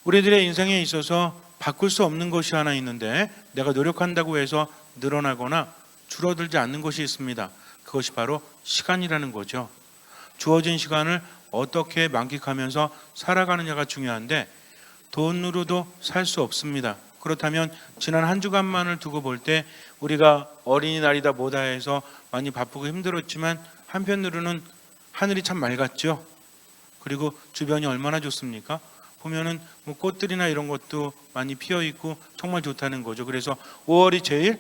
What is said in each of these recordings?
우리들의 인생에 있어서 바꿀 수 없는 것이 하나 있는데 내가 노력한다고 해서 늘어나거나 줄어들지 않는 것이 있습니다. 그것이 바로 시간이라는 거죠. 주어진 시간을 어떻게 만끽하면서 살아가느냐가 중요한데 돈으로도 살 수 없습니다. 그렇다면 지난 한 주간만을 두고 볼 때 우리가 어린이날이다 뭐다 해서 많이 바쁘고 힘들었지만 한편으로는 하늘이 참 맑았죠. 그리고 주변이 얼마나 좋습니까? 보면은 뭐 꽃들이나 이런 것도 많이 피어 있고 정말 좋다는 거죠. 그래서 5월이 제일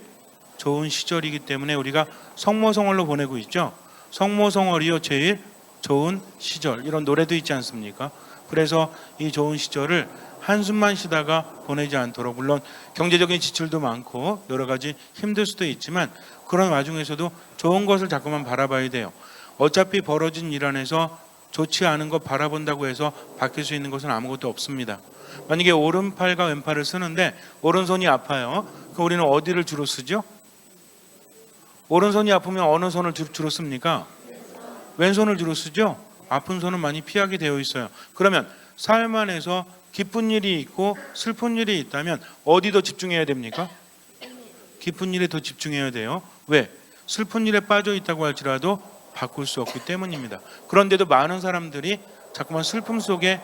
좋은 시절이기 때문에 우리가 성모성월로 보내고 있죠. 성모성월이요 제일 좋은 시절, 이런 노래도 있지 않습니까? 그래서 이 좋은 시절을 한숨만 쉬다가 보내지 않도록, 물론 경제적인 지출도 많고 여러 가지 힘들 수도 있지만 그런 와중에서도 좋은 것을 자꾸만 바라봐야 돼요. 어차피 벌어진 일 안에서 좋지 않은 것 바라본다고 해서 바뀔 수 있는 것은 아무것도 없습니다. 만약에 오른팔과 왼팔을 쓰는데 오른손이 아파요. 그럼 우리는 어디를 주로 쓰죠? 오른손이 아프면 어느 손을 주로 씁니까? 왼손을 주로 쓰죠. 아픈 손은 많이 피하게 되어 있어요. 그러면 삶 안에서 기쁜 일이 있고 슬픈 일이 있다면 어디 더 집중해야 됩니까? 기쁜 일에 더 집중해야 돼요. 왜? 슬픈 일에 빠져 있다고 할지라도 바꿀 수 없기 때문입니다. 그런데도 많은 사람들이 자꾸만 슬픔 속에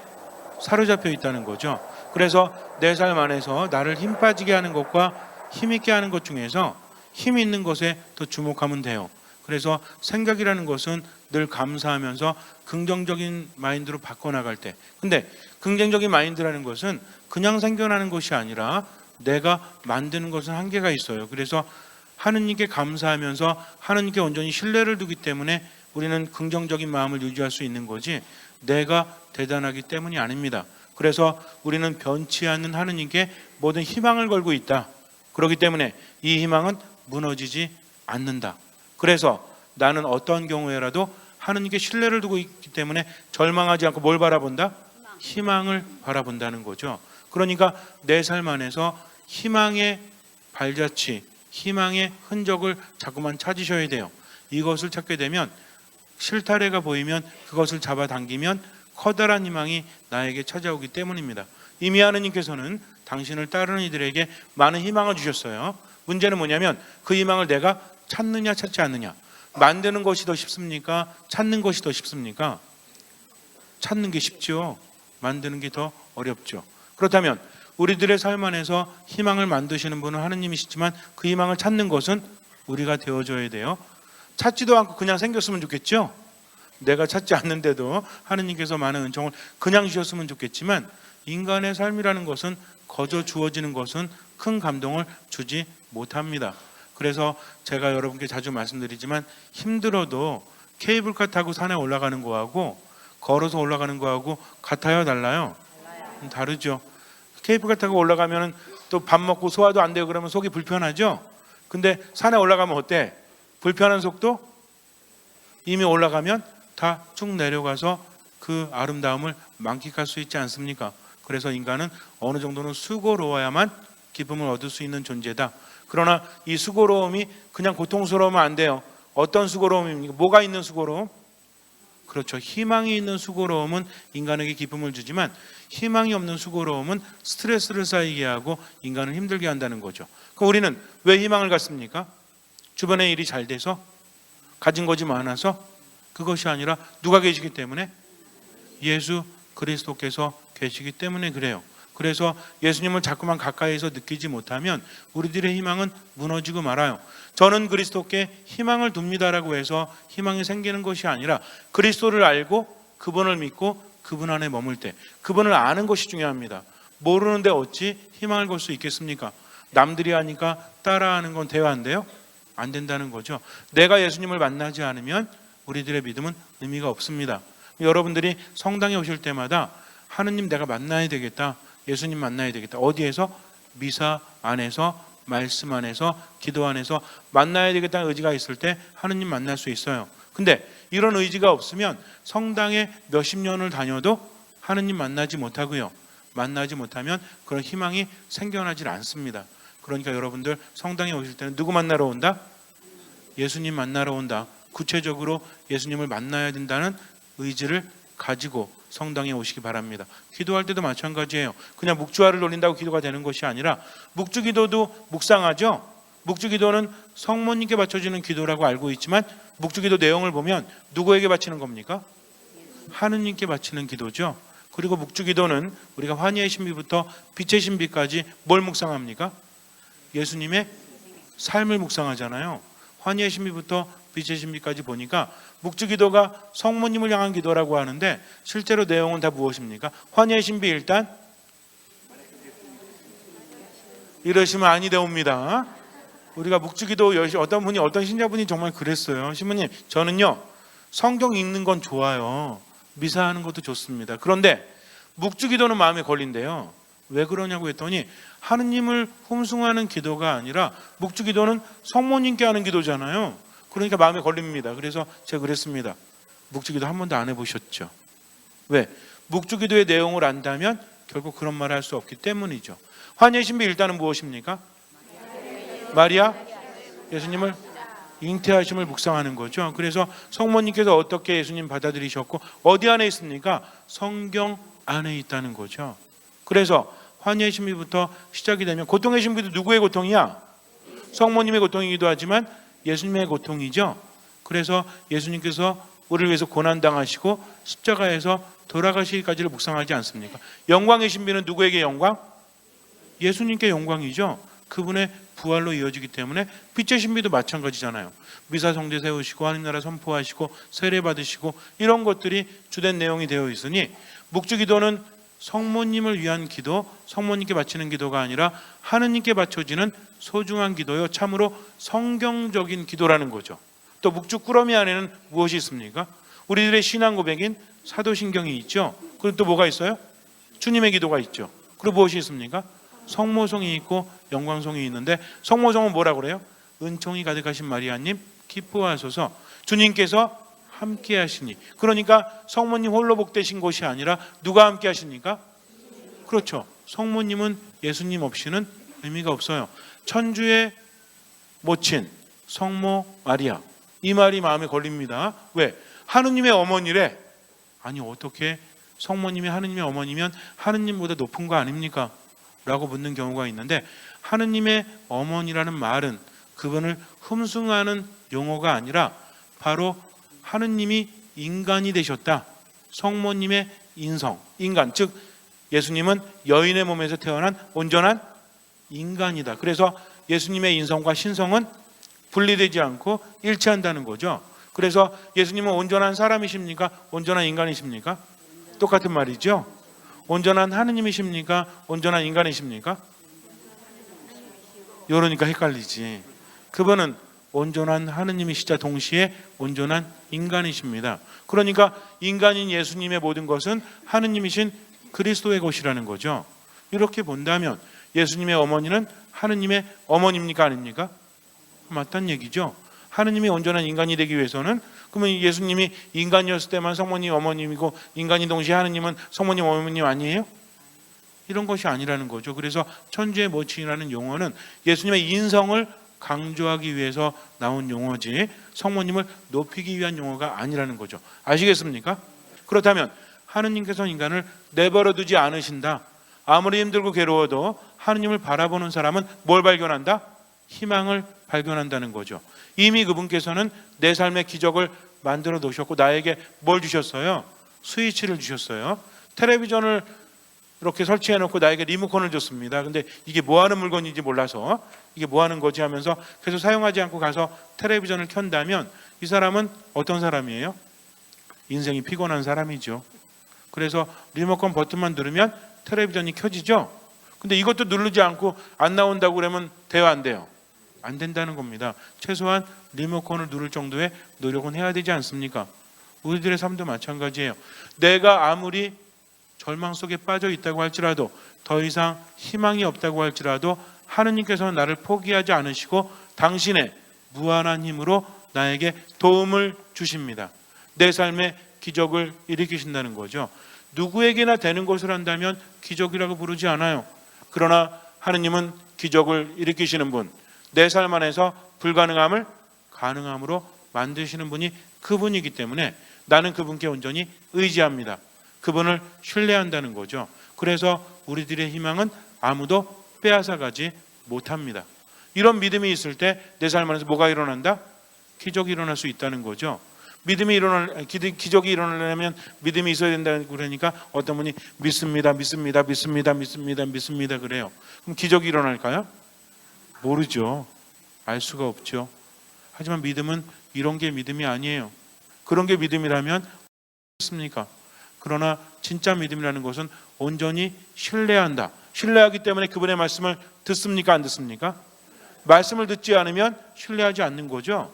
사로잡혀 있다는 거죠. 그래서 내 삶 안에서 나를 힘 빠지게 하는 것과 힘 있게 하는 것 중에서 힘 있는 것에 더 주목하면 돼요. 그래서 생각이라는 것은 늘 감사하면서 긍정적인 마인드로 바꿔나갈 때, 근데 긍정적인 마인드라는 것은 그냥 생겨나는 것이 아니라 내가 만드는 것은 한계가 있어요. 그래서 하느님께 감사하면서 하느님께 온전히 신뢰를 두기 때문에 우리는 긍정적인 마음을 유지할 수 있는 거지 내가 대단하기 때문이 아닙니다. 그래서 우리는 변치 않는 하느님께 모든 희망을 걸고 있다. 그렇기 때문에 이 희망은 무너지지 않는다. 그래서 나는 어떤 경우에라도 하느님께 신뢰를 두고 있기 때문에 절망하지 않고 뭘 바라본다? 희망을 바라본다는 거죠. 그러니까 내 삶 안에서 희망의 발자취, 희망의 흔적을 자꾸만 찾으셔야 돼요. 이것을 찾게 되면 실타래가 보이면 그것을 잡아당기면 커다란 희망이 나에게 찾아오기 때문입니다. 이미 하느님께서는 당신을 따르는 이들에게 많은 희망을 주셨어요. 문제는 뭐냐면 그 희망을 내가 찾느냐 찾지 않느냐. 만드는 것이 더 쉽습니까? 찾는 것이 더 쉽습니까? 찾는 게 쉽죠. 만드는 게 더 어렵죠. 그렇다면 우리들의 삶 안에서 희망을 만드시는 분은 하느님이시지만 그 희망을 찾는 것은 우리가 되어줘야 돼요. 찾지도 않고 그냥 생겼으면 좋겠죠. 내가 찾지 않는데도 하느님께서 많은 은총을 그냥 주셨으면 좋겠지만 인간의 삶이라는 것은 거저 주어지는 것은 큰 감동을 주지 못합니다. 그래서 제가 여러분께 자주 말씀드리지만 힘들어도 케이블카 타고 산에 올라가는 거하고 걸어서 올라가는 거하고 같아요? 달라요? 다르죠. 케이블카 타고 올라가면 또 밥 먹고 소화도 안 되고 그러면 속이 불편하죠. 근데 산에 올라가면 어때? 불편한 속도? 이미 올라가면 다 쭉 내려가서 그 아름다움을 만끽할 수 있지 않습니까? 그래서 인간은 어느 정도는 수고로워야만 기쁨을 얻을 수 있는 존재다. 그러나 이 수고로움이 그냥 고통스러우면 안 돼요. 어떤 수고로움입니까? 뭐가 있는 수고로움? 그렇죠. 희망이 있는 수고로움은 인간에게 기쁨을 주지만 희망이 없는 수고로움은 스트레스를 쌓이게 하고 인간을 힘들게 한다는 거죠. 그럼 우리는 왜 희망을 갖습니까? 주변의 일이 잘 돼서? 가진 것이 많아서? 그것이 아니라 누가 계시기 때문에? 예수 그리스도께서 계시기 때문에 그래요. 그래서 예수님을 자꾸만 가까이에서 느끼지 못하면 우리들의 희망은 무너지고 말아요. 저는 그리스도께 희망을 둡니다라고 해서 희망이 생기는 것이 아니라 그리스도를 알고 그분을 믿고 그분 안에 머물 때 그분을 아는 것이 중요합니다. 모르는데 어찌 희망을 걸 수 있겠습니까? 남들이 하니까 따라하는 건 돼야 안 돼요? 안 된다는 거죠. 내가 예수님을 만나지 않으면 우리들의 믿음은 의미가 없습니다. 여러분들이 성당에 오실 때마다 하느님 내가 만나야 되겠다. 예수님 만나야 되겠다. 어디에서? 미사 안에서, 말씀 안에서, 기도 안에서 만나야 되겠다는 의지가 있을 때 하느님 만날 수 있어요. 근데 이런 의지가 없으면 성당에 몇십 년을 다녀도 하느님 만나지 못하고요. 만나지 못하면 그런 희망이 생겨나질 않습니다. 그러니까 여러분들 성당에 오실 때는 누구 만나러 온다? 예수님 만나러 온다. 구체적으로 예수님을 만나야 된다는 의지를 가지고 성당에 오시기 바랍니다. 기도할 때도 마찬가지예요. 그냥 묵주화를 돌린다고 기도가 되는 것이 아니라 묵주기도도 묵상하죠. 묵주기도는 성모님께 바쳐지는 기도라고 알고 있지만 묵주기도 내용을 보면 누구에게 바치는 겁니까? 하느님께 바치는 기도죠. 그리고 묵주기도는 우리가 환희의 신비부터 빛의 신비까지 뭘 묵상합니까? 예수님의 삶을 묵상하잖아요. 환희의 신비부터 빛의 신비까지 보니까 묵주기도가 성모님을 향한 기도라고 하는데 실제로 내용은 다 무엇입니까? 환희의 신비 일단 이러시면 아니 되옵니다. 우리가 묵주기도 어떤 분이 어떤 신자분이 정말 그랬어요. 신부님, 저는요 성경 읽는 건 좋아요. 미사하는 것도 좋습니다. 그런데 묵주기도는 마음에 걸린대요. 왜 그러냐고 했더니 하느님을 흠숭하는 기도가 아니라 묵주기도는 성모님께 하는 기도잖아요. 그러니까 마음에 걸립니다. 그래서 제가 그랬습니다. 묵주기도 한 번도 안 해보셨죠? 왜? 묵주기도의 내용을 안다면 결국 그런 말을 할 수 없기 때문이죠. 환희의 신비 일단은 무엇입니까? 마리아 예수님을 잉태하심을 묵상하는 거죠. 그래서 성모님께서 어떻게 예수님 받아들이셨고 어디 안에 있습니까? 성경 안에 있다는 거죠. 그래서 환희의 신비부터 시작이 되면 고통의 신비도 누구의 고통이야? 성모님의 고통이기도 하지만 예수님의 고통이죠. 그래서 예수님께서 우리를 위해서 고난당하시고 십자가에서 돌아가시기까지를 묵상하지 않습니까? 영광의 신비는 누구에게 영광? 예수님께 영광이죠. 그분의 부활로 이어지기 때문에 빛의 신비도 마찬가지잖아요. 미사 성제 세우시고 하늘나라 선포하시고 세례 받으시고 이런 것들이 주된 내용이 되어 있으니 묵주기도는 성모님을 위한 기도, 성모님께 바치는 기도가 아니라 하느님께 바쳐지는 소중한 기도요. 참으로 성경적인 기도라는 거죠. 또 묵주 꾸러미 안에는 무엇이 있습니까? 우리들의 신앙 고백인 사도신경이 있죠. 그리고 또 뭐가 있어요? 주님의 기도가 있죠. 그리고 무엇이 있습니까? 성모송이 있고 영광송이 있는데 성모송은 뭐라고 그래요? 은총이 가득하신 마리아님 기뻐하소서 주님께서 함께 하시니. 그러니까 성모님 홀로 복되신 것이 아니라 누가 함께 하십니까? 그렇죠. 성모님은 예수님 없이는 의미가 없어요. 천주의 모친 성모 마리아, 이 말이 마음에 걸립니다. 왜? 하느님의 어머니래. 아니 어떻게 성모님이 하느님의 어머니면 하느님보다 높은 거 아닙니까? 라고 묻는 경우가 있는데 하느님의 어머니라는 말은 그분을 흠숭하는 용어가 아니라 바로 하느님이 인간이 되셨다. 성모님의 인간, 즉 예수님은 여인의 몸에서 태어난 온전한 인간이다. 그래서 예수님의 인성과 신성은 분리되지 않고 일치한다는 거죠. 그래서 예수님은 온전한 사람이십니까? 온전한 인간이십니까? 똑같은 말이죠. 온전한 하느님이십니까? 온전한 인간이십니까? 이러니까 헷갈리지. 그분은 온전한 하느님이시자 동시에 온전한 인간이십니다. 그러니까 인간인 예수님의 모든 것은 하느님이신 그리스도의 것이라는 거죠. 이렇게 본다면 예수님의 어머니는 하느님의 어머니입니까? 아닙니까? 맞다는 얘기죠. 하느님이 온전한 인간이 되기 위해서는 그러면 예수님이 인간이었을 때만 성모님 어머님이고 인간이 동시에 하느님은 성모님 어머님 아니에요? 이런 것이 아니라는 거죠. 그래서 천주의 모친이라는 용어는 예수님의 인성을 강조하기 위해서 나온 용어지 성모님을 높이기 위한 용어가 아니라는 거죠. 아시겠습니까? 그렇다면 하느님께서 인간을 내버려 두지 않으신다. 아무리 힘들고 괴로워도 하느님을 바라보는 사람은 뭘 발견한다? 희망을 발견한다는 거죠. 이미 그분께서는 내 삶의 기적을 만들어 놓으셨고 나에게 뭘 주셨어요? 스위치를 주셨어요. 텔레비전을 이렇게 설치해 놓고 나에게 리모컨을 줬습니다. 근데 이게 뭐 하는 물건인지 몰라서 이게 뭐 하는 거지 하면서 계속 사용하지 않고 가서 텔레비전을 켠다면 이 사람은 어떤 사람이에요? 인생이 피곤한 사람이죠. 그래서 리모컨 버튼만 누르면 텔레비전이 켜지죠. 근데 이것도 누르지 않고 안 나온다고 그러면 돼요, 안 돼요? 안 된다는 겁니다. 최소한 리모컨을 누를 정도의 노력은 해야 되지 않습니까? 우리들의 삶도 마찬가지예요. 내가 아무리 절망 속에 빠져 있다고 할지라도 더 이상 희망이 없다고 할지라도 하느님께서는 나를 포기하지 않으시고 당신의 무한한 힘으로 나에게 도움을 주십니다. 내 삶의 기적을 일으키신다는 거죠. 누구에게나 되는 것을 한다면 기적이라고 부르지 않아요. 그러나 하느님은 기적을 일으키시는 분, 내 삶 안에서 불가능함을 가능함으로 만드시는 분이 그분이기 때문에 나는 그분께 온전히 의지합니다. 그분을 신뢰한다는 거죠. 그래서 우리들의 희망은 아무도 빼앗아가지 못합니다. 이런 믿음이 있을 때 내 삶 안에서 뭐가 일어난다? 기적이 일어날 수 있다는 거죠. 기적이 일어나려면 믿음이 있어야 된다고 그러니까 어떤 분이 믿습니다 그래요. 그럼 기적이 일어날까요? 모르죠. 알 수가 없죠. 하지만 믿음은 이런 게 믿음이 아니에요. 그런 게 믿음이라면 습니까? 그러나 진짜 믿음이라는 것은 온전히 신뢰한다. 신뢰하기 때문에 그분의 말씀을 듣습니까? 안 듣습니까? 말씀을 듣지 않으면 신뢰하지 않는 거죠.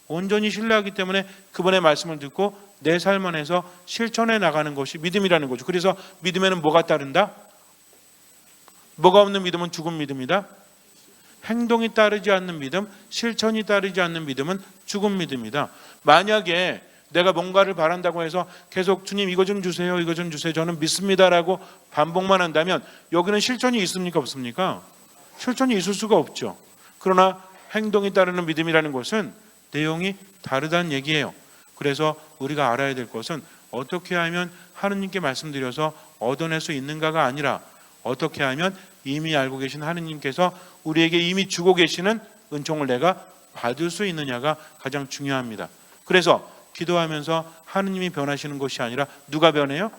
온전히 신뢰하기 때문에 그분의 말씀을 듣고 내 삶 안에서 실천해 나가는 것이 믿음이라는 거죠. 그래서 믿음에는 뭐가 따른다? 뭐가 없는 믿음은 죽은 믿음이다. 행동이 따르지 않는 믿음, 실천이 따르지 않는 믿음은 죽은 믿음이다. 만약에 내가 뭔가를 바란다고 해서 계속 주님 이거 좀 주세요, 이거 좀 주세요, 저는 믿습니다라고 반복만 한다면 여기는 실천이 있습니까? 없습니까? 실천이 있을 수가 없죠. 그러나 행동이 따르는 믿음이라는 것은 내용이 다르다는 얘기예요. 그래서 우리가 알아야 될 것은 어떻게 하면 하느님께 말씀드려서 얻어낼 수 있는가가 아니라 어떻게 하면 이미 알고 계신 하느님께서 우리에게 이미 주고 계시는 은총을 내가 받을 수 있느냐가 가장 중요합니다. 그래서 기도하면서 하느님이 변하시는 것이 아니라 누가 변해요?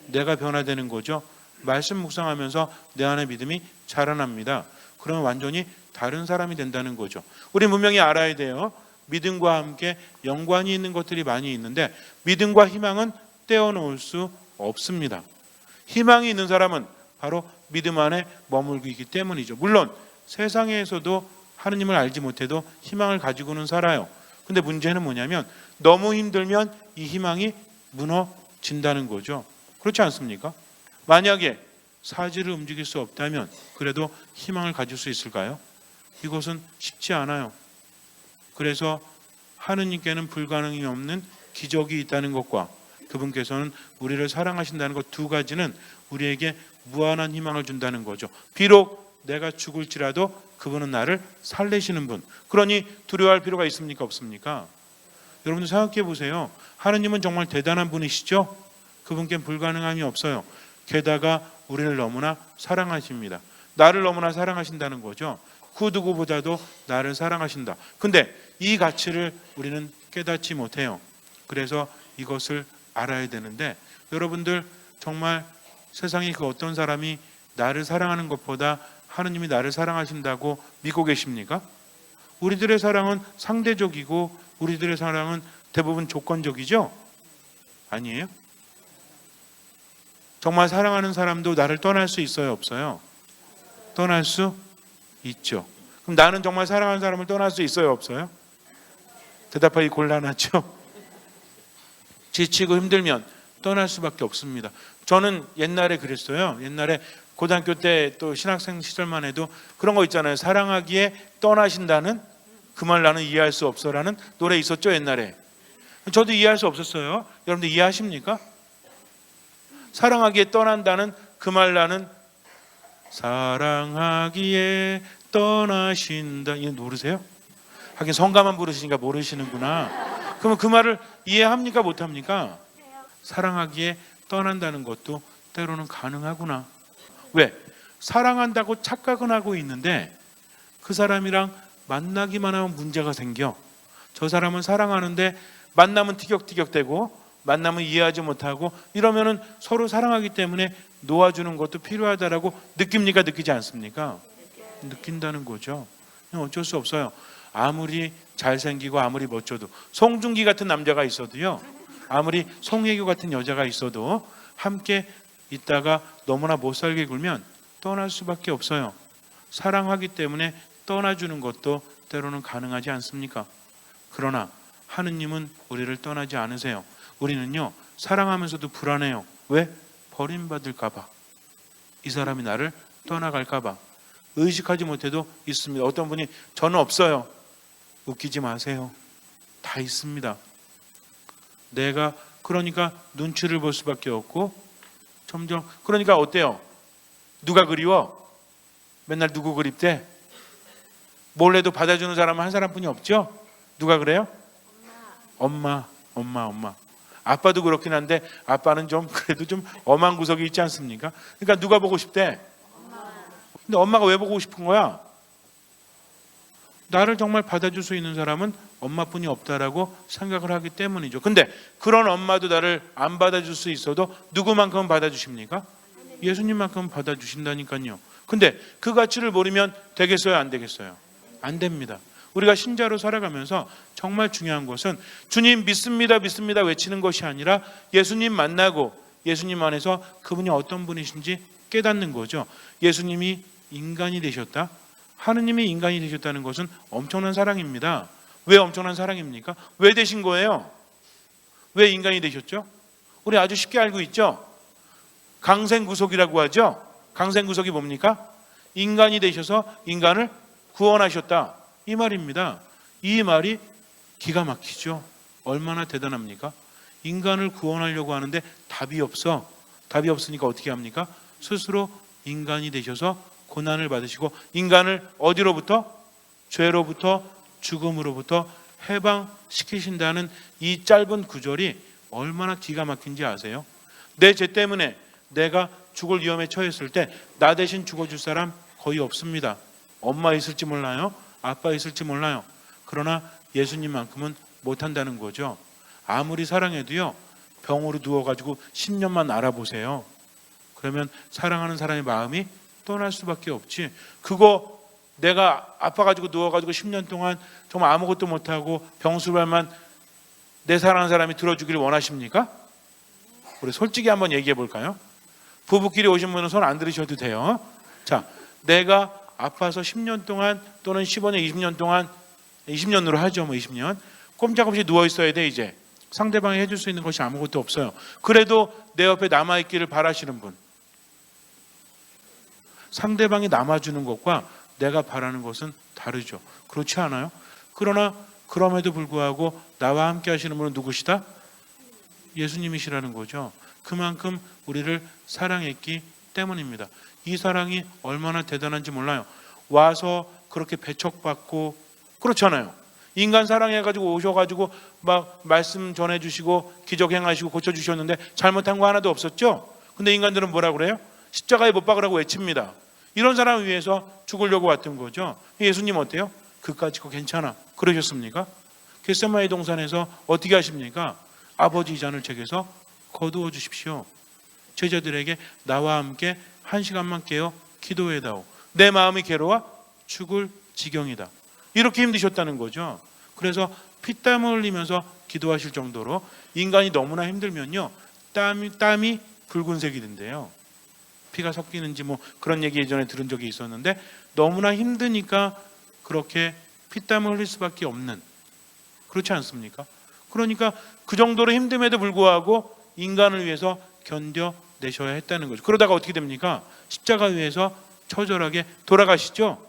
내가 변화되는 거죠. 말씀 묵상하면서 내 안에 믿음이 자라납니다. 그러면 완전히 다른 사람이 된다는 거죠. 우리 분명히 알아야 돼요. 믿음과 함께 연관이 있는 것들이 많이 있는데 믿음과 희망은 떼어놓을 수 없습니다. 희망이 있는 사람은 바로 믿음 안에 머물고 있기 때문이죠. 물론 세상에서도 하느님을 알지 못해도 희망을 가지고는 살아요. 근데 문제는 뭐냐면 너무 힘들면 이 희망이 무너진다는 거죠. 그렇지 않습니까? 만약에 사지를 움직일 수 없다면 그래도 희망을 가질 수 있을까요? 이것은 쉽지 않아요. 그래서 하느님께는 불가능이 없는 기적이 있다는 것과 그분께서는 우리를 사랑하신다는 것 두 가지는 우리에게 무한한 희망을 준다는 거죠. 비록 내가 죽을지라도 그분은 나를 살리시는 분. 그러니 두려워할 필요가 있습니까? 없습니까? 여러분들 생각해 보세요. 하느님은 정말 대단한 분이시죠? 그분께는 불가능함이 없어요. 게다가 우리를 너무나 사랑하십니다. 나를 너무나 사랑하신다는 거죠. 그 누구보다도 나를 사랑하신다. 근데 이 가치를 우리는 깨닫지 못해요. 그래서 이것을 알아야 되는데 여러분들 정말 세상에 그 어떤 사람이 나를 사랑하는 것보다 하느님이 나를 사랑하신다고 믿고 계십니까? 우리들의 사랑은 상대적이고 우리들의 사랑은 대부분 조건적이죠? 아니에요? 정말 사랑하는 사람도 나를 떠날 수 있어요? 없어요? 떠날 수 있죠. 그럼 나는 정말 사랑하는 사람을 떠날 수 있어요? 없어요? 대답하기 곤란하죠? 지치고 힘들면 떠날 수밖에 없습니다. 저는 옛날에 그랬어요. 옛날에 고등학교 때 또 신학생 시절만 해도 그런 거 있잖아요. 사랑하기에 떠나신다는 그 말 나는 이해할 수 없어라는 노래 있었죠. 옛날에. 저도 이해할 수 없었어요. 여러분들 이해하십니까? 사랑하기에 떠난다는 그 말 나는 사랑하기에 떠나신다. 이거 모르세요? 하긴 성가만 부르시니까 모르시는구나. 그러면 그 말을 이해합니까? 못합니까? 사랑하기에 떠난다는 것도 때로는 가능하구나. 왜? 사랑한다고 착각은 하고 있는데 그 사람이랑 만나기만 하면 문제가 생겨. 저 사람은 사랑하는데 만나면 티격태격대고 만나면 이해하지 못하고 이러면은 서로 사랑하기 때문에 놓아주는 것도 필요하다라고 느낍니까? 느끼지 않습니까? 느낀다는 거죠. 어쩔 수 없어요. 아무리 잘생기고 아무리 멋져도 송중기 같은 남자가 있어도요, 아무리 송혜교 같은 여자가 있어도 함께 있다가 너무나 못 살게 굴면 떠날 수밖에 없어요. 사랑하기 때문에 떠나주는 것도 때로는 가능하지 않습니까? 그러나 하느님은 우리를 떠나지 않으세요. 우리는요, 사랑하면서도 불안해요. 왜? 버림받을까 봐. 이 사람이 나를 떠나갈까 봐. 의식하지 못해도 있습니다. 어떤 분이 저는 없어요. 웃기지 마세요. 다 있습니다. 내가 그러니까 눈치를 볼 수밖에 없고 점점 그러니까 어때요? 누가 그리워? 맨날 누구 그립대? 몰래도 받아주는 사람은 한 사람뿐이 없죠? 누가 그래요? 엄마. 아빠도 그렇긴 한데 아빠는 좀 그래도 좀 엄한 구석이 있지 않습니까? 그러니까 누가 보고 싶대? 근데 엄마가 왜 보고 싶은 거야? 나를 정말 받아줄 수 있는 사람은 엄마뿐이 없다라고 생각을 하기 때문이죠. 근데 그런 엄마도 나를 안 받아줄 수 있어도 누구만큼은 받아주십니까? 예수님만큼은 받아주신다니까요. 근데 그 가치를 모르면 되겠어요? 안 되겠어요? 안 됩니다. 우리가 신자로 살아가면서 정말 중요한 것은 주님 믿습니다 믿습니다 외치는 것이 아니라 예수님 만나고 예수님 안에서 그분이 어떤 분이신지 깨닫는 거죠. 예수님이 인간이 되셨다, 하느님이 인간이 되셨다는 것은 엄청난 사랑입니다. 왜 엄청난 사랑입니까? 왜 되신 거예요? 왜 인간이 되셨죠? 우리 아주 쉽게 알고 있죠. 강생구속이라고 하죠. 강생구속이 뭡니까? 인간이 되셔서 인간을 구원하셨다, 이 말입니다. 이 말이 기가 막히죠. 얼마나 대단합니까? 인간을 구원하려고 하는데 답이 없으니까 어떻게 합니까? 스스로 인간이 되셔서 고난을 받으시고 인간을 어디로부터? 죄로부터 죽음으로부터 해방시키신다는 이 짧은 구절이 얼마나 기가 막힌지 아세요? 내 죄 때문에 내가 죽을 위험에 처했을 때 나 대신 죽어줄 사람 거의 없습니다. 엄마 있을지 몰라요, 아빠 있을지 몰라요. 그러나 예수님만큼은 못한다는 거죠. 아무리 사랑해도요, 병으로 누워가지고 10년만 알아보세요. 그러면 사랑하는 사람의 마음이 떠날 수밖에 없지. 그거 내가 아파가지고 누워가지고 10년 동안 정말 아무것도 못하고 병수발만 내 사랑하는 사람이 들어주기를 원하십니까? 우리 솔직히 한번 얘기해 볼까요? 부부끼리 오신 분은 손 안 들으셔도 돼요. 자, 내가 아파서 10년 동안 또는 15년, 20년 동안, 20년으로 하죠. 20년 꼼짝없이 누워 있어야 돼. 이제 상대방이 해줄 수 있는 것이 아무것도 없어요. 그래도 내 옆에 남아있기를 바라시는 분, 상대방이 남아주는 것과 내가 바라는 것은 다르죠. 그렇지 않아요? 그러나 그럼에도 불구하고 나와 함께 하시는 분은 누구시다? 예수님이시라는 거죠. 그만큼 우리를 사랑했기 때문입니다. 이 사랑이 얼마나 대단한지 몰라요. 와서 그렇게 배척받고 그렇잖아요. 인간 사랑해가지고 오셔가지고 막 말씀 전해주시고 기적 행하시고 고쳐주셨는데 잘못한 거 하나도 없었죠. 근데 인간들은 뭐라 그래요? 십자가에 못 박으라고 외칩니다. 이런 사람을 위해서 죽으려고 왔던 거죠. 예수님 어때요? 그까짓 거 괜찮아 그러셨습니까? 겟세마네 동산에서 어떻게 하십니까? 아버지 이 잔을 제게서 거두어 주십시오. 제자들에게 나와 함께 1시간만 깨어 기도해다오. 내 마음이 괴로워 죽을 지경이다. 이렇게 힘드셨다는 거죠. 그래서 피땀을 흘리면서 기도하실 정도로 인간이 너무나 힘들면요, 땀이 붉은색이 된대요. 피가 섞이는지 뭐 그런 얘기 예전에 들은 적이 있었는데 너무나 힘드니까 그렇게 피땀을 흘릴 수밖에 없는, 그렇지 않습니까? 그러니까 그 정도로 힘듦에도 불구하고 인간을 위해서 견뎌내셔야 했다는 거죠. 그러다가 어떻게 됩니까? 십자가 위에서 처절하게 돌아가시죠.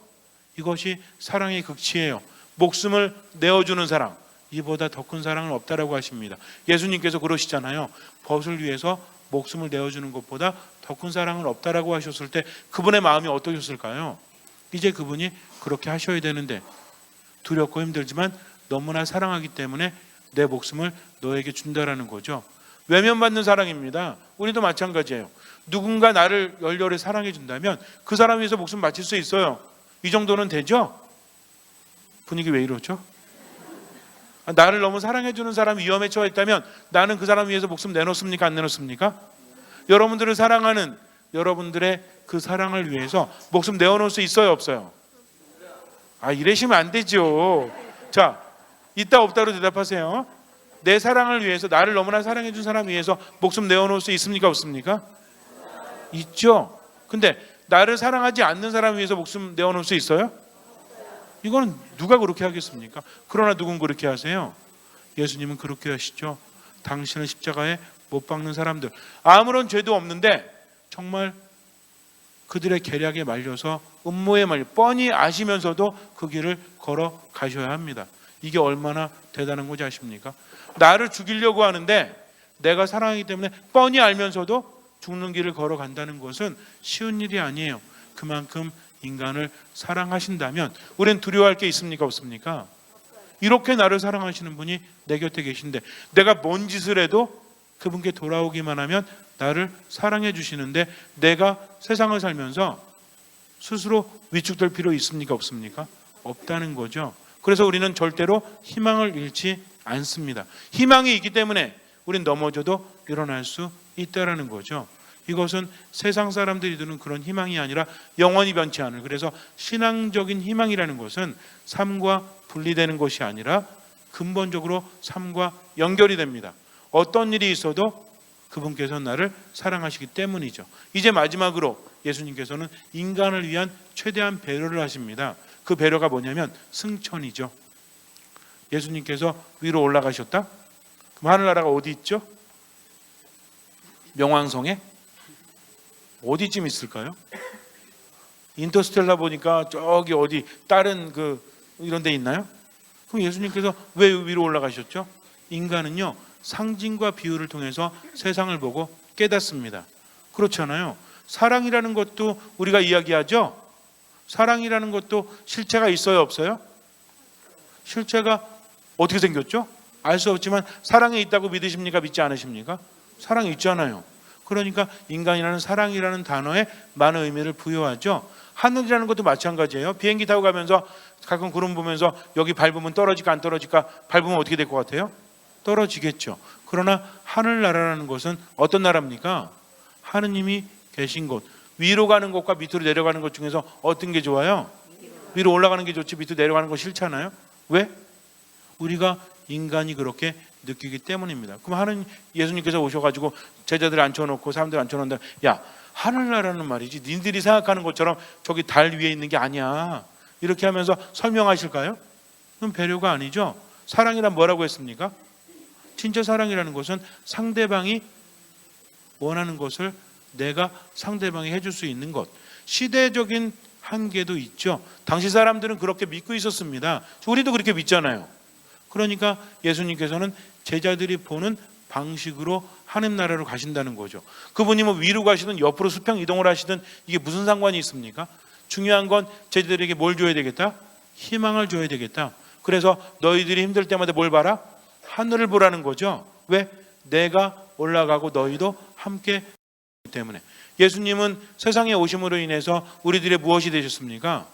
이것이 사랑의 극치예요. 목숨을 내어주는 사랑, 이보다 더 큰 사랑은 없다라고 하십니다. 예수님께서 그러시잖아요. 벗을 위해서 목숨을 내어주는 것보다 더 큰 사랑은 없다라고 하셨을 때 그분의 마음이 어떠셨을까요? 이제 그분이 그렇게 하셔야 되는데 두렵고 힘들지만 너무나 사랑하기 때문에 내 목숨을 너에게 준다라는 거죠. 외면받는 사랑입니다. 우리도 마찬가지예요. 누군가 나를 열렬히 사랑해 준다면 그 사람 위해서 목숨 바칠 수 있어요. 이 정도는 되죠? 분위기 왜 이러죠? 나를 너무 사랑해 주는 사람이 위험에 처했다면 나는 그 사람 위해서 목숨 내놓습니까? 안 내놓습니까? 여러분들을 사랑하는 여러분들의 그 사랑을 위해서 목숨 내어놓을 수 있어요? 없어요? 이러시면 안 되죠. 자, 있다 없다로 대답하세요. 내 사랑을 위해서, 나를 너무나 사랑해 준 사람 위해서 목숨 내어놓을 수 있습니까? 없습니까? 있죠. 근데 나를 사랑하지 않는 사람 위해서 목숨 내어놓을 수 있어요? 이거는 누가 그렇게 하겠습니까? 그러나 누군 그렇게 하세요? 예수님은 그렇게 하시죠. 당신을 십자가에 못 박는 사람들, 아무런 죄도 없는데 정말 그들의 계략에 말려서 음모에 말려 뻔히 아시면서도 그 길을 걸어 가셔야 합니다. 이게 얼마나 대단한 건지 아십니까? 나를 죽이려고 하는데 내가 사랑하기 때문에 뻔히 알면서도 죽는 길을 걸어간다는 것은 쉬운 일이 아니에요. 그만큼 인간을 사랑하신다면 우리는 두려워할 게 있습니까? 없습니까? 이렇게 나를 사랑하시는 분이 내 곁에 계신데 내가 뭔 짓을 해도 그분께 돌아오기만 하면 나를 사랑해 주시는데 내가 세상을 살면서 스스로 위축될 필요 있습니까? 없습니까? 없다는 거죠. 그래서 우리는 절대로 희망을 잃지 않습니다. 희망이 있기 때문에 우린 넘어져도 일어날 수 있다는 거죠. 이것은 세상 사람들이 두는 그런 희망이 아니라 영원히 변치 않을, 그래서 신앙적인 희망이라는 것은 삶과 분리되는 것이 아니라 근본적으로 삶과 연결이 됩니다. 어떤 일이 있어도 그분께서 나를 사랑하시기 때문이죠. 이제 마지막으로 예수님께서는 인간을 위한 최대한 배려를 하십니다. 그 배려가 뭐냐면 승천이죠. 예수님께서 위로 올라가셨다? 그럼 하늘나라가 어디 있죠? 명왕성에? 어디쯤 있을까요? 인터스텔라 보니까 저기 어디 다른 이런 데 있나요? 그럼 예수님께서 왜 위로 올라가셨죠? 인간은요, 상징과 비유를 통해서 세상을 보고 깨닫습니다. 그렇잖아요. 사랑이라는 것도 우리가 이야기하죠. 사랑이라는 것도 실체가 있어요, 없어요? 실체가 어떻게 생겼죠? 알 수 없지만 사랑이 있다고 믿으십니까? 믿지 않으십니까? 사랑이 있잖아요. 그러니까 인간이라는 사랑이라는 단어에 많은 의미를 부여하죠. 하늘이라는 것도 마찬가지예요. 비행기 타고 가면서 가끔 구름 보면서 여기 밟으면 떨어질까 안 떨어질까, 밟으면 어떻게 될 것 같아요? 떨어지겠죠. 그러나 하늘나라라는 것은 어떤 나라입니까? 하느님이 계신 곳. 위로 가는 것과 밑으로 내려가는 것 중에서 어떤 게 좋아요? 위로 올라가는 게 좋지 밑으로 내려가는 거 싫잖아요. 왜? 우리가 인간이 그렇게 느끼기 때문입니다. 그럼 예수님께서 오셔가지고 제자들 앉혀놓고 사람들 앉혀놓는다. 야, 하늘나라는 말이지 니들이 생각하는 것처럼 저기 달 위에 있는 게 아니야. 이렇게 하면서 설명하실까요? 그럼 배려가 아니죠. 사랑이란 뭐라고 했습니까? 진짜 사랑이라는 것은 상대방이 원하는 것을 내가 상대방이 해줄 수 있는 것. 시대적인 한계도 있죠. 당시 사람들은 그렇게 믿고 있었습니다. 우리도 그렇게 믿잖아요. 그러니까 예수님께서는 제자들이 보는 방식으로 하늘 나라로 가신다는 거죠. 그분이 뭐 위로 가시든 옆으로 수평 이동을 하시든 이게 무슨 상관이 있습니까? 중요한 건 제자들에게 뭘 줘야 되겠다? 희망을 줘야 되겠다. 그래서 너희들이 힘들 때마다 뭘 봐라? 하늘을 보라는 거죠. 왜? 내가 올라가고 너희도 함께 하기 때문에. 예수님은 세상에 오심으로 인해서 우리들의 무엇이 되셨습니까?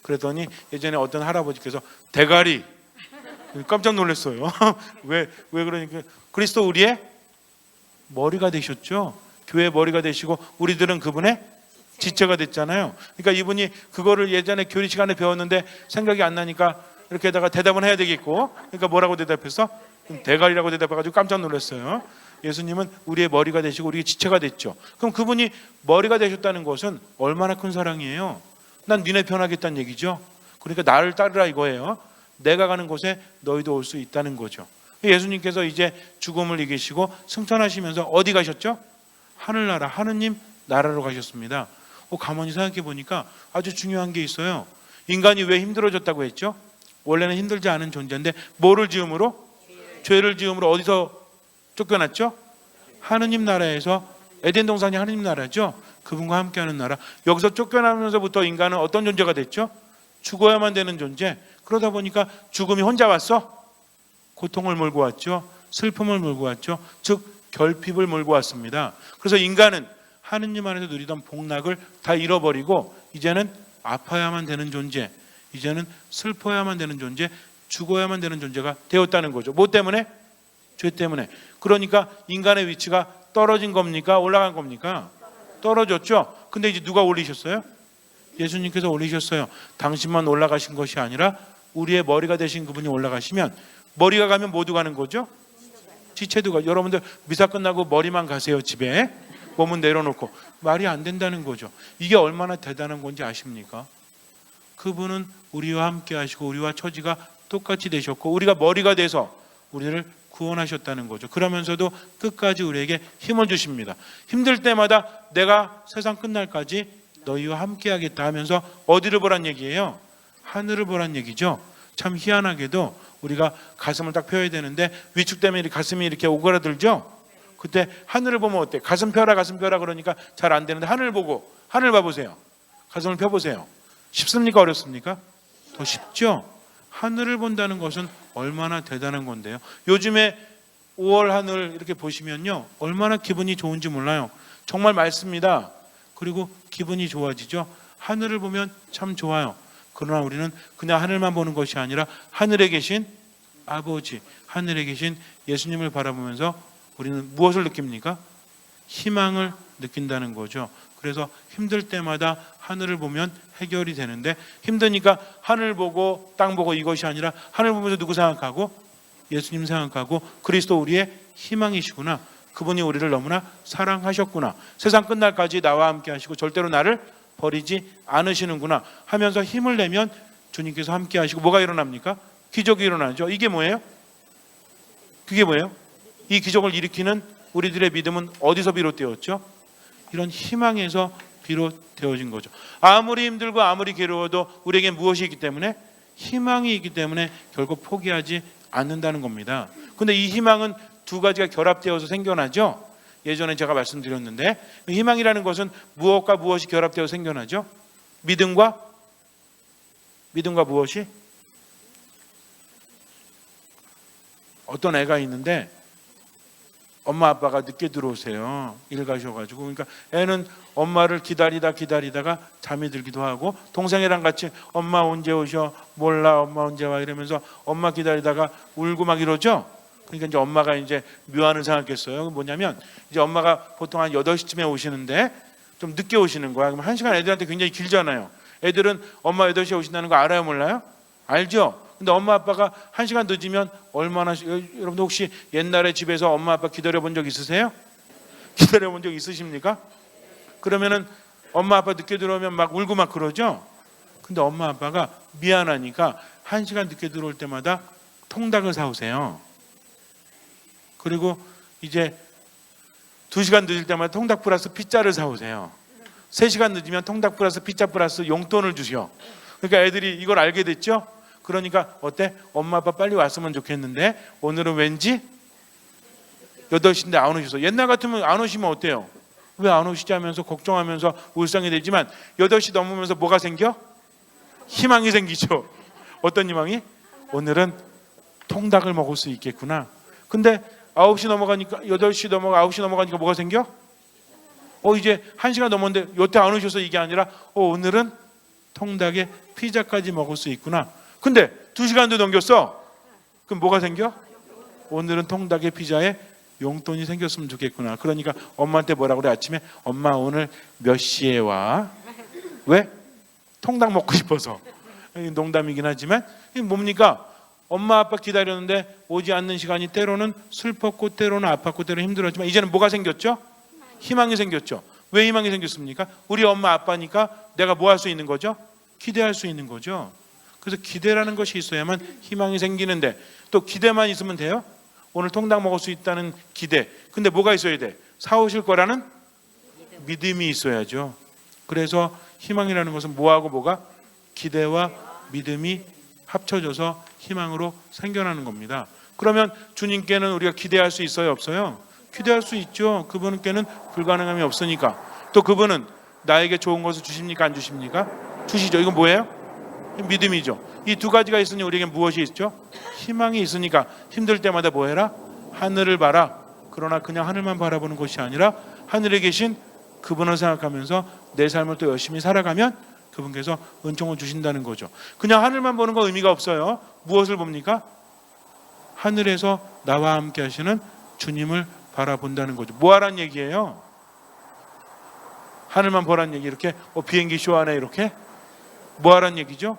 그랬더니 예전에 어떤 할아버지께서 대가리, 깜짝 놀랐어요. 왜 그러니까 그리스도 우리의 머리가 되셨죠. 교회의 머리가 되시고 우리들은 그분의 지체가 됐잖아요. 그러니까 이분이 그거를 예전에 교리 시간에 배웠는데 생각이 안 나니까 이렇게다가 대답은 해야 되겠고, 그러니까 뭐라고 대답했어? 대가리라고 대답해가지고 깜짝 놀랐어요. 예수님은 우리의 머리가 되시고 우리의 지체가 됐죠. 그럼 그분이 머리가 되셨다는 것은 얼마나 큰 사랑이에요. 난 니네 편하겠다는 얘기죠. 그러니까 나를 따르라 이거예요. 내가 가는 곳에 너희도 올 수 있다는 거죠. 예수님께서 이제 죽음을 이기시고 승천하시면서 어디 가셨죠? 하늘나라, 하느님 나라로 가셨습니다. 가만히 생각해 보니까 아주 중요한 게 있어요. 인간이 왜 힘들어졌다고 했죠? 원래는 힘들지 않은 존재인데 뭐를 지음으로? 죄를 지음으로 어디서 쫓겨났죠? 하느님 나라에서. 에덴 동산이 하느님 나라죠. 그분과 함께하는 나라. 여기서 쫓겨나면서부터 인간은 어떤 존재가 됐죠? 죽어야만 되는 존재. 그러다 보니까 죽음이 혼자 왔어. 고통을 몰고 왔죠. 슬픔을 몰고 왔죠. 즉 결핍을 몰고 왔습니다. 그래서 인간은 하느님 안에서 누리던 복락을 다 잃어버리고 이제는 아파야만 되는 존재, 이제는 슬퍼야만 되는 존재, 죽어야만 되는 존재가 되었다는 거죠. 뭐 때문에? 죄 때문에. 그러니까 인간의 위치가 떨어진 겁니까? 올라간 겁니까? 떨어졌죠. 근데 이제 누가 올리셨어요? 예수님께서 올리셨어요. 당신만 올라가신 것이 아니라 우리의 머리가 되신 그분이 올라가시면, 머리가 가면 모두 가는 거죠. 지체도 가. 여러분들 미사 끝나고 머리만 가세요. 집에 몸은 내려놓고. 말이 안 된다는 거죠. 이게 얼마나 대단한 건지 아십니까? 그분은 우리와 함께 하시고 우리와 처지가 똑같이 되셨고 우리가 머리가 돼서 우리를 구원하셨다는 거죠. 그러면서도 끝까지 우리에게 힘을 주십니다. 힘들 때마다 내가 세상 끝날까지 너희와 함께 하겠다 하면서 어디를 보란 얘기예요? 하늘을 보란 얘기죠. 참 희한하게도 우리가 가슴을 딱 펴야 되는데 위축되면 가슴이 이렇게 오그라들죠. 그때 하늘을 보면 어때? 가슴 펴라 가슴 펴라 그러니까 잘 안 되는데 하늘 보고, 하늘 봐보세요. 가슴을 펴보세요. 쉽습니까? 어렵습니까? 더 쉽죠. 하늘을 본다는 것은 얼마나 대단한 건데요. 요즘에 5월 하늘 이렇게 보시면요, 얼마나 기분이 좋은지 몰라요. 정말 맑습니다. 그리고 기분이 좋아지죠. 하늘을 보면 참 좋아요. 그러나 우리는 그냥 하늘만 보는 것이 아니라 하늘에 계신 아버지, 하늘에 계신 예수님을 바라보면서 우리는 무엇을 느낍니까? 희망을 느낀다는 거죠. 그래서 힘들 때마다 하늘을 보면 해결이 되는데, 힘드니까 하늘 보고 땅 보고 이것이 아니라 하늘 보면서 누구 생각하고? 예수님 생각하고, 그리스도 우리의 희망이시구나, 그분이 우리를 너무나 사랑하셨구나, 세상 끝날까지 나와 함께 하시고 절대로 나를 버리지 않으시는구나 하면서 힘을 내면 주님께서 함께 하시고 뭐가 일어납니까? 기적이 일어나죠. 이게 뭐예요? 그게 뭐예요? 이 기적을 일으키는 우리들의 믿음은 어디서 비롯되었죠? 이런 희망에서 비롯되어진 거죠. 아무리 힘들고 아무리 괴로워도 우리에게 무엇이 있기 때문에? 희망이 있기 때문에 결국 포기하지 않는다는 겁니다. 근데 이 희망은 두 가지가 결합되어서 생겨나죠. 예전에 제가 말씀드렸는데, 희망이라는 것은 무엇과 무엇이 결합되어 생겨나죠? 믿음과 무엇이? 어떤 애가 있는데 엄마 아빠가 늦게 들어오세요. 일 가셔가지고. 그러니까 애는 엄마를 기다리다가 잠이 들기도 하고, 동생이랑 같이 엄마 언제 오셔? 몰라, 엄마 언제 와? 이러면서 엄마 기다리다가 울고 막 이러죠. 그러니까 이제 엄마가 이제 묘안을 생각했어요. 뭐냐면 이제 엄마가 보통 한 8시쯤에 오시는데 좀 늦게 오시는 거야. 그럼 1시간 애들한테 굉장히 길잖아요. 애들은 엄마 8시에 오신다는 거 알아요, 몰라요? 알죠? 근데 엄마 아빠가 1시간 늦으면 얼마나, 여러분들 혹시 옛날에 집에서 엄마 아빠 기다려 본 적 있으세요? 기다려 본 적 있으십니까? 그러면은 엄마 아빠 늦게 들어오면 막 울고 막 그러죠? 근데 엄마 아빠가 미안하니까 1시간 늦게 들어올 때마다 통닭을 사오세요. 그리고 이제 2시간 늦을 때마다 통닭 플러스 피자를 사오세요. 3시간 늦으면 통닭 플러스 피자 플러스 용돈을 주셔. 그러니까 애들이 이걸 알게 됐죠. 그러니까 어때? 엄마 아빠 빨리 왔으면 좋겠는데 오늘은 왠지 8시인데 안 오셔서, 옛날 같으면 안 오시면 어때요? 왜 안 오시지 하면서 걱정하면서 울상이 되지만 8시 넘으면서 뭐가 생겨? 희망이 생기죠. 어떤 희망이? 오늘은 통닭을 먹을 수 있겠구나. 근데 9시 넘어가니까, 8시 넘어가 9시 넘어가니까 뭐가 생겨? 이제 1시간 넘었는데 여태 안 오셔서 이게 아니라 오늘은 통닭에 피자까지 먹을 수 있구나. 근데 2시간도 넘겼어. 그럼 뭐가 생겨? 오늘은 통닭에 피자에 용돈이 생겼으면 좋겠구나. 그러니까 엄마한테 뭐라고 그래? 아침에 엄마 오늘 몇 시에 와? 왜? 통닭 먹고 싶어서. 농담이긴 하지만 이게 뭡니까? 엄마 아빠 기다렸는데 오지 않는 시간이 때로는 슬펐고 때로는 아팠고 때로는 힘들었지만 이제는 뭐가 생겼죠? 희망이 생겼죠. 왜 희망이 생겼습니까? 우리 엄마 아빠니까 내가 뭐 할 수 있는 거죠? 기대할 수 있는 거죠. 그래서 기대라는 것이 있어야만 희망이 생기는데, 또 기대만 있으면 돼요? 오늘 통닭 먹을 수 있다는 기대. 근데 뭐가 있어야 돼? 사오실 거라는 믿음이 있어야죠. 그래서 희망이라는 것은 뭐하고 뭐가? 기대와 믿음이 합쳐져서 희망으로 생겨나는 겁니다. 그러면 주님께는 우리가 기대할 수 있어요, 없어요? 기대할 수 있죠. 그분께는 불가능함이 없으니까. 또 그분은 나에게 좋은 것을 주십니까, 안 주십니까? 주시죠. 이건 뭐예요? 믿음이죠. 이 두 가지가 있으니 우리에게 무엇이 있죠? 희망이 있으니까 힘들 때마다 뭐 해라? 하늘을 봐라. 그러나 그냥 하늘만 바라보는 것이 아니라 하늘에 계신 그분을 생각하면서 내 삶을 또 열심히 살아가면 그분께서 은총을 주신다는 거죠. 그냥 하늘만 보는 건 의미가 없어요. 무엇을 봅니까? 하늘에서 나와 함께 하시는 주님을 바라본다는 거죠. 뭐 하란 얘기예요? 하늘만 보란 얘기. 이렇게 비행기 쇼 안에 이렇게 뭐 하란 얘기죠?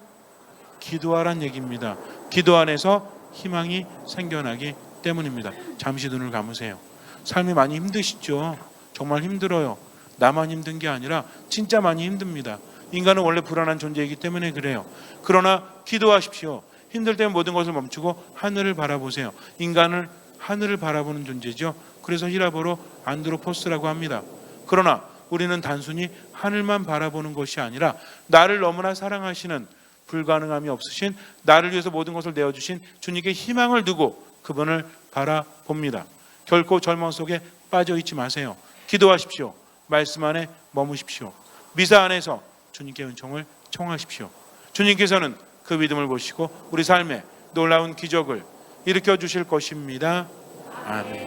기도하란 얘기입니다. 기도 안에서 희망이 생겨나기 때문입니다. 잠시 눈을 감으세요. 삶이 많이 힘드시죠? 정말 힘들어요. 나만 힘든 게 아니라 진짜 많이 힘듭니다. 인간은 원래 불안한 존재이기 때문에 그래요. 그러나 기도하십시오. 힘들 때는 모든 것을 멈추고 하늘을 바라보세요. 인간을 하늘을 바라보는 존재죠. 그래서 히라보로 안드로포스라고 합니다. 그러나 우리는 단순히 하늘만 바라보는 것이 아니라 나를 너무나 사랑하시는, 불가능함이 없으신, 나를 위해서 모든 것을 내어주신 주님께 희망을 두고 그분을 바라봅니다. 결코 절망 속에 빠져있지 마세요. 기도하십시오. 말씀 안에 머무십시오. 미사 안에서 주님께 은총을 청하십시오. 주님께서는 그 믿음을 보시고 우리 삶에 놀라운 기적을 일으켜 주실 것입니다. 아멘.